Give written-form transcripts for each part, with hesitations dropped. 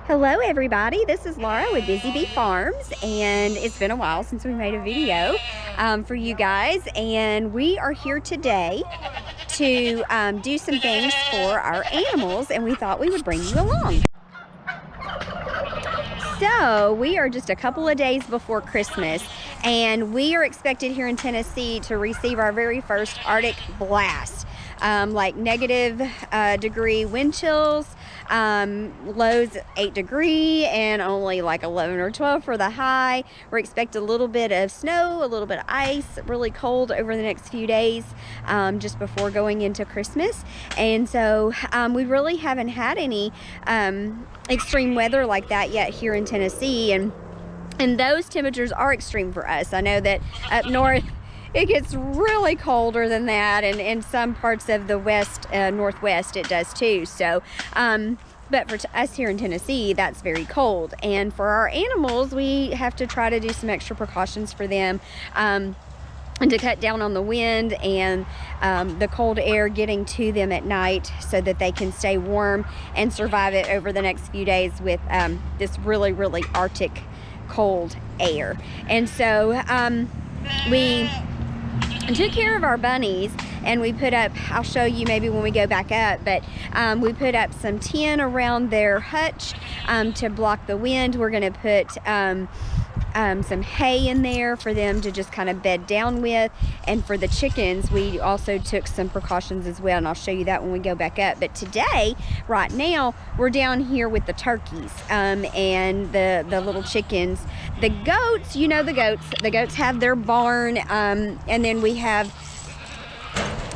Hello everybody, this is Laura with Busy Bee Farms, and it's been a while since we made a video for you guys, and we are here today to do some things for our animals, and we thought we would bring you along. So we are just a couple of days before Christmas, and we are expected here in Tennessee to receive our very first Artic Blast, like negative degree wind chills, lows 8 degrees and only like 11 or 12 for the high. We're expecting a little bit of snow, a little bit of ice, really cold over the next few days, just before going into Christmas. And so we really haven't had any extreme weather like that yet here in Tennessee, and those temperatures are extreme for us. I know that up north it gets really colder than that, and in some parts of the west, northwest, it does too. So but for us here in Tennessee, that's very cold. And for our animals, we have to try to do some extra precautions for them, and to cut down on the wind and the cold air getting to them at night, so that they can stay warm and survive it over the next few days with this really, really Arctic cold air. And so we took care of our bunnies, and we put up, I'll show you maybe when we go back up, but we put up some tin around their hutch to block the wind. We're going to put some hay in there for them to just kind of bed down with. And for the chickens, we also took some precautions as well, and I'll show you that when we go back up. But today, right now, we're down here with the turkeys and the little chickens. The goats, you know, the goats have their barn, and then we have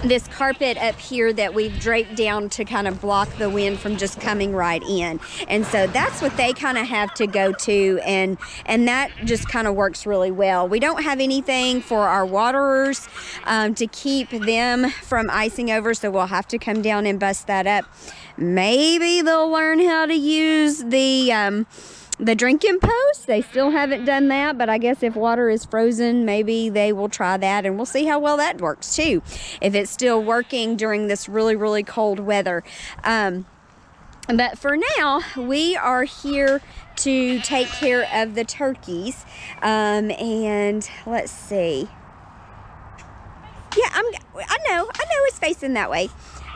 this carpet up here that we've draped down to kind of block the wind from just coming right in. And so that's what they kind of have to go to, and that just kind of works really well. We don't have anything for our waterers to keep them from icing over, so we'll have to come down and bust that up. Maybe they'll learn how to use the drinking post. They still haven't done that, but I guess if water is frozen, maybe they will try that, and we'll see how well that works too, if it's still working during this really, really cold weather. But for now, we are here to take care of the turkeys, and let's see. Yeah, I know it's facing that way.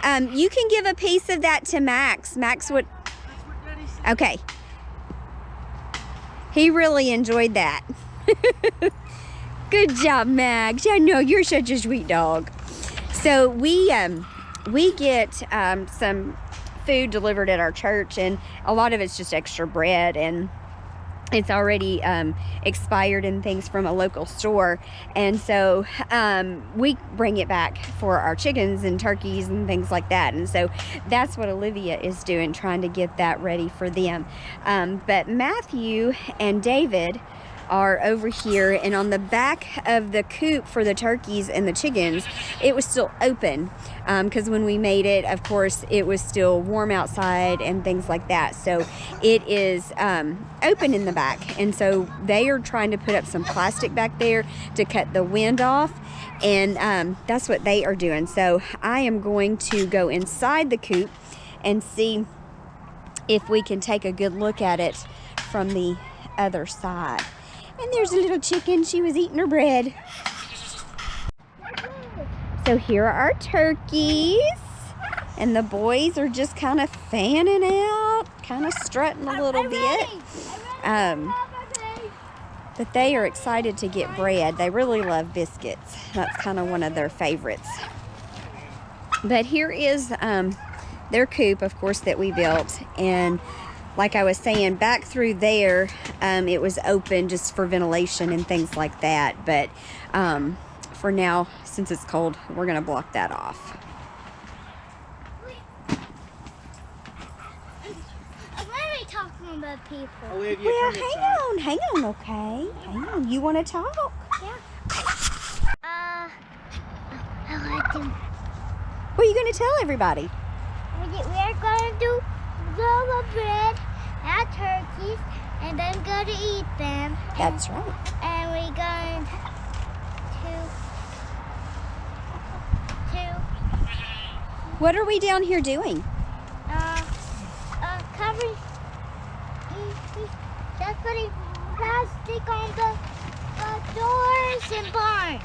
You can give a piece of that to Max. Max would. Okay. He really enjoyed that. Good job, Max. I know, you're such a sweet dog. So we get some food delivered at our church, and a lot of it's just extra bread, and it's already expired and things from a local store. And so we bring it back for our chickens and turkeys and things like that. And so that's what Olivia is doing, trying to get that ready for them. But Matthew and David are over here, and on the back of the coop for the turkeys and the chickens, it was still open, because when we made it, of course, it was still warm outside and things like that. So it is open in the back, and so they are trying to put up some plastic back there to cut the wind off, and that's what they are doing. So I am going to go inside the coop and see if we can take a good look at it from the other side. And there's a little chicken. She was eating her bread. So here are our turkeys. And the boys are just kind of fanning out, kind of strutting a little bit. But they are excited to get bread. They really love biscuits. That's kind of one of their favorites. But here is their coop, of course, that we built. And like I was saying, back through there, it was open just for ventilation and things like that. But for now, since it's cold, we're going to block that off. Why are we talking about people? Olivia, well, hang on, okay? Hang on. You want to talk? Yeah. I like them. What are you going to tell everybody? We're going to do global bread and turkeys, and then go to eat them. That's right. And we're going to What are we down here doing? covering putting plastic on the doors and barns.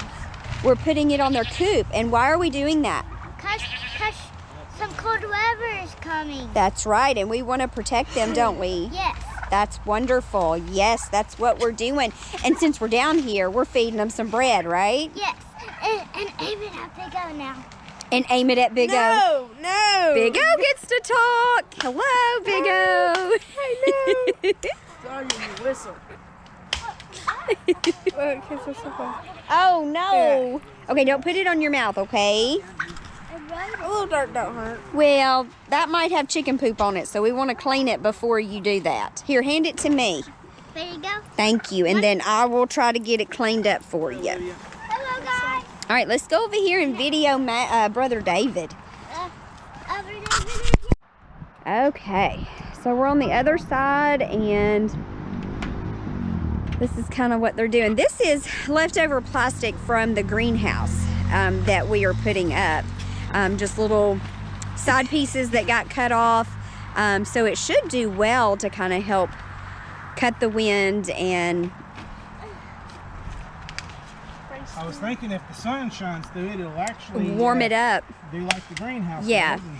We're putting it on their coop. And why are we doing that? Cause some cold weather is coming. That's right, and we want to protect them, don't we? Yes. That's wonderful. Yes, that's what we're doing. And since we're down here, we're feeding them some bread, right? Yes. And aim it at Big O now. And aim it at Big O. No. Big O gets to talk. Hello, Big O. Sorry, you whistle. Oh, no. Okay, don't put it on your mouth, okay? A little dirt don't hurt. Well, that might have chicken poop on it, so we want to clean it before you do that. Here, hand it to me. There you go. Thank you. And then I will try to get it cleaned up for you. Hello, guys. All right, let's go over here and video Brother David. Okay, so we're on the other side, and this is kind of what they're doing. This is leftover plastic from the greenhouse that we are putting up. Just little side pieces that got cut off. So it should do well to kind of help cut the wind. And I was thinking if the sun shines through it, it'll actually warm it up. Do like the greenhouse. Yeah. does. And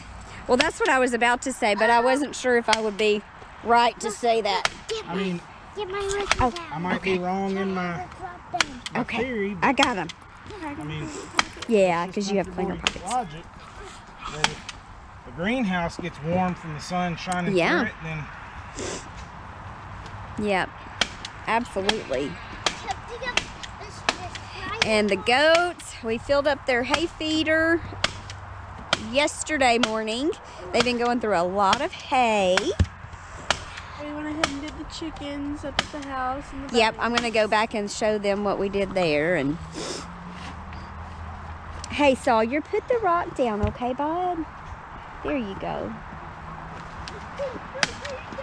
Well, that's what I was about to say, but I wasn't sure if I would be right to say that. I mean, Get my whistle down. I might be wrong in my Okay, theory, but I got him. I mean, Yeah, it's because you have comfortable cleaner with pockets. logic that if the greenhouse gets warm from the sun shining Yeah. through it, then Yep, absolutely. And the goats, we filled up their hay feeder yesterday morning. They've been going through a lot of hay. We went ahead and did the chickens up at the house. And the Yep, bunnies. I'm gonna go back and show them what we did there. And hey, Sawyer, put the rock down, okay, bud? There you go.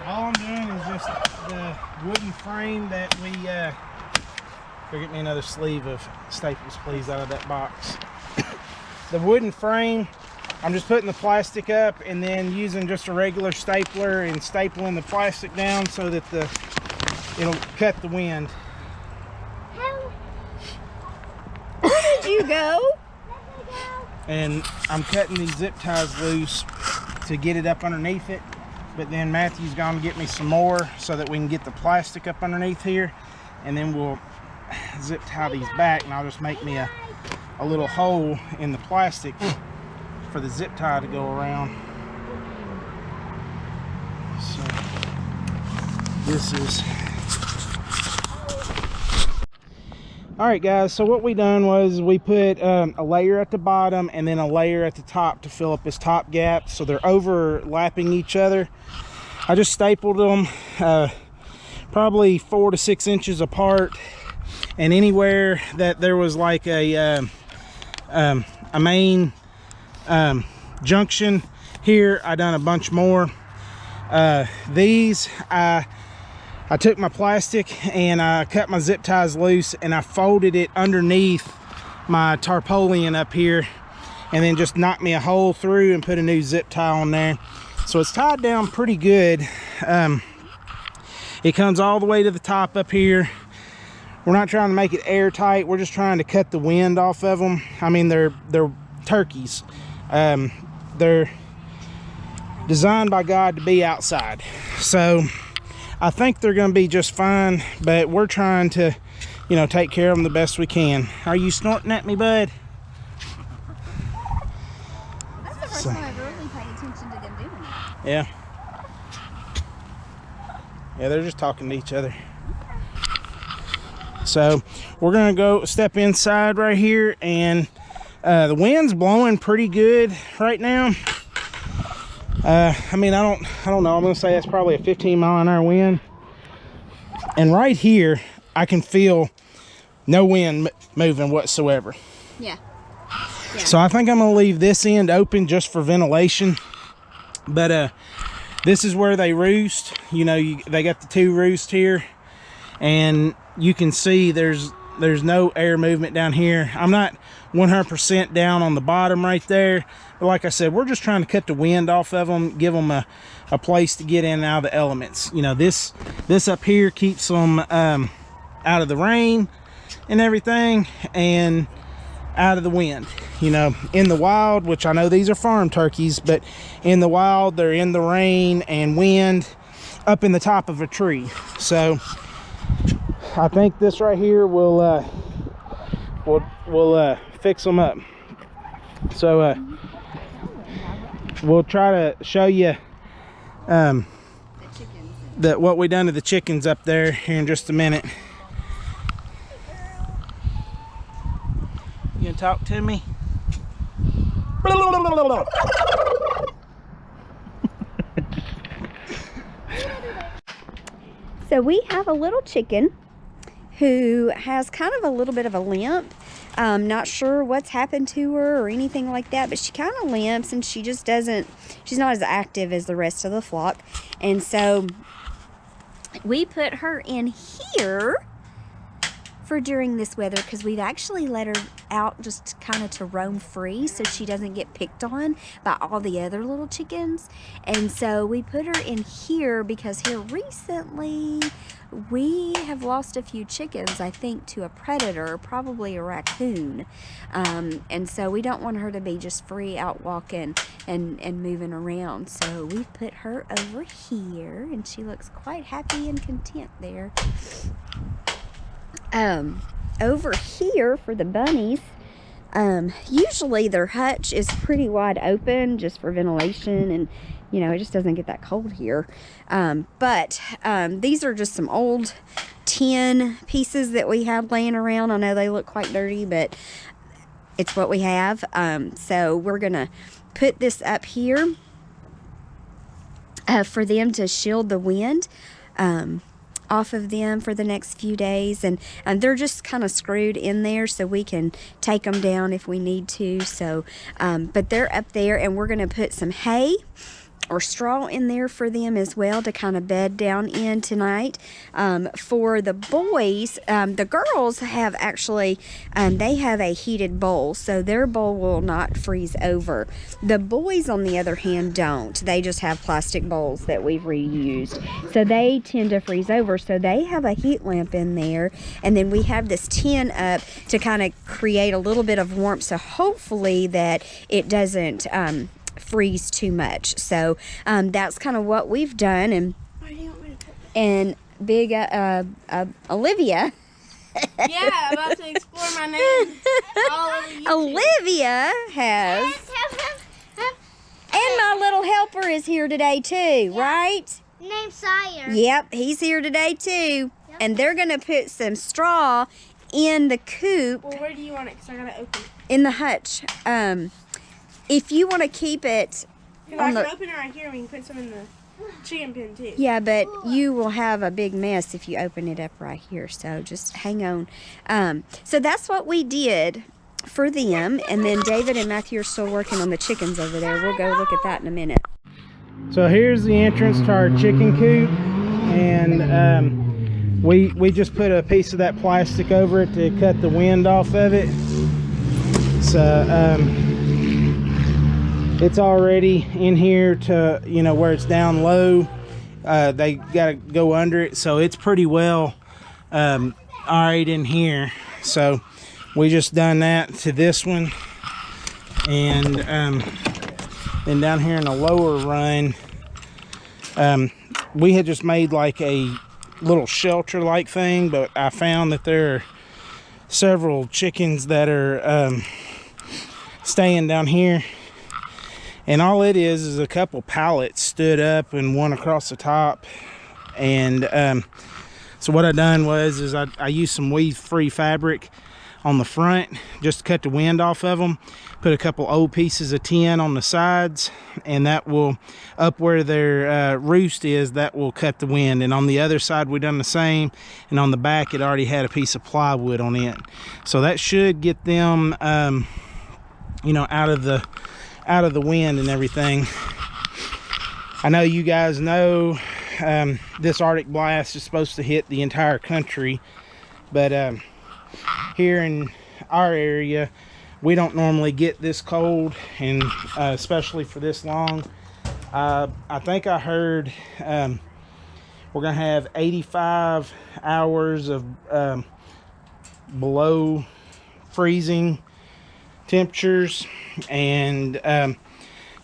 all I'm doing is just the wooden frame that we, go get me another sleeve of staples, please, out of that box. The wooden frame, I'm just putting the plastic up and then using just a regular stapler and stapling the plastic down so that it'll cut the wind. Where did you go? And I'm cutting these zip ties loose to get it up underneath it, but then Matthew's gonna get me some more so that we can get the plastic up underneath here, and then we'll zip tie these back, and I'll just make me a little hole in the plastic for the zip tie to go around. So this is all right, guys, so what we done was we put a layer at the bottom and then a layer at the top to fill up this top gap, so they're overlapping each other. I just stapled them probably 4 to 6 inches apart, and anywhere that there was like a main junction here, I done a bunch more. These I took my plastic and I cut my zip ties loose and I folded it underneath my tarpaulin up here, and then just knocked me a hole through and put a new zip tie on there. So it's tied down pretty good. It comes all the way to the top up here. We're not trying to make it airtight. We're just trying to cut the wind off of them. I mean, they're turkeys. They're designed by God to be outside. So I think they're going to be just fine, but we're trying to, you know, take care of them the best we can. Are you snorting at me, bud? That's the first time I've really paid attention to them doing that. Yeah. Yeah, they're just talking to each other. So we're going to go step inside right here, and the wind's blowing pretty good right now. I mean, I don't know. I'm going to say that's probably a 15-mile-an-hour wind. And right here, I can feel no wind moving whatsoever. Yeah. So I think I'm going to leave this end open just for ventilation. But this is where they roost. You know, they got the 2 roosts here. And you can see there's there's no air movement down here. I'm not 100% down on the bottom right there, but like I said, we're just trying to cut the wind off of them, give them a place to get in and out of the elements. You know, this up here keeps them out of the rain and everything, and out of the wind. You know, in the wild, which I know these are farm turkeys, but in the wild, they're in the rain and wind up in the top of a tree. So I think this right here will fix them up. So we'll try to show you what we done to the chickens up there here in just a minute. You gonna talk to me? So we have a little chicken who has kind of a little bit of a limp. Not sure what's happened to her or anything like that, but she kind of limps, and she just doesn't, she's not as active as the rest of the flock. And so we put her in here for during this weather, because we've actually let her out just kind of to roam free so she doesn't get picked on by all the other little chickens. And so we put her in here because here recently we have lost a few chickens, I think, to a predator, probably a raccoon. And so we don't want her to be just free out walking and moving around. So we put her over here, and she looks quite happy and content there. Over here for the bunnies, usually their hutch is pretty wide open just for ventilation, and you know, it just doesn't get that cold here. But these are just some old tin pieces that we have laying around. I know they look quite dirty, but it's what we have. So we're gonna put this up here for them to shield the wind off of them for the next few days, and they're just kind of screwed in there so we can take them down if we need to. So but they're up there, and we're going to put some hay or straw in there for them as well to kind of bed down in tonight. For the boys, the girls have actually, they have a heated bowl, so their bowl will not freeze over. The boys, on the other hand, don't. They just have plastic bowls that we've reused, so they tend to freeze over. So they have a heat lamp in there, and then we have this tin up to kind of create a little bit of warmth, so hopefully that it doesn't freeze too much. So that's kind of what we've done. And big Olivia, yeah, I'm about to explore my name all over YouTube. Olivia has, and my little helper is here today too, right? Named Sire. Yep, he's here today too. Yep. And they're gonna put some straw in the coop. Well, where do you want it? Because I gotta open it. In the hutch. If you want to keep it, I can open it right here. We can put some in the chicken pen too. Yeah, but you will have a big mess if you open it up right here. So just hang on. So that's what we did for them. And then David and Matthew are still working on the chickens over there. We'll go look at that in a minute. So here's the entrance to our chicken coop, and we just put a piece of that plastic over it to cut the wind off of it. So it's already in here to, you know, where it's down low. They got to go under it, so it's pretty well all right in here. So we just done that to this one, and then down here in the lower run, we had just made like a little shelter like thing, but I found that there are several chickens that are staying down here, and all it is a couple pallets stood up and one across the top. And so what I done was I used some weave-free fabric on the front just to cut the wind off of them, put a couple old pieces of tin on the sides, and that will, up where their roost is, that will cut the wind. And on the other side we done the same, and on the back it already had a piece of plywood on it, so that should get them you know, out of the wind and everything. I know you guys know this Arctic blast is supposed to hit the entire country, but here in our area, we don't normally get this cold, and especially for this long. I think I heard we're gonna have 85 hours of below freezing temperatures, and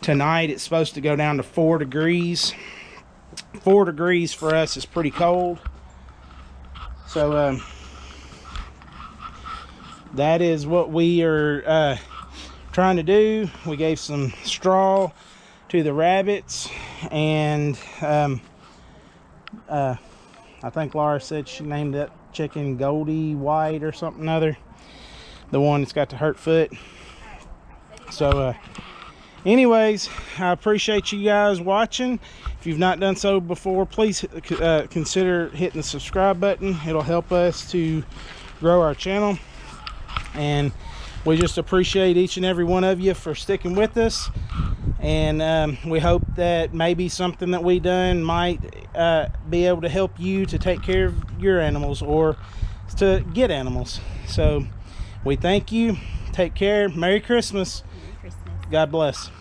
tonight it's supposed to go down to 4 degrees. 4 degrees for us is pretty cold. So that is what we are trying to do. We gave some straw to the rabbits, and I think Laura said she named that chicken Goldie White or something other, the one that's got the hurt foot. So anyways, I appreciate you guys watching. If you've not done so before, please consider hitting the subscribe button. It'll help us to grow our channel, and we just appreciate each and every one of you for sticking with us. And we hope that maybe something that we done might be able to help you to take care of your animals or to get animals. So we thank you. Take care. Merry Christmas. Merry Christmas. God bless.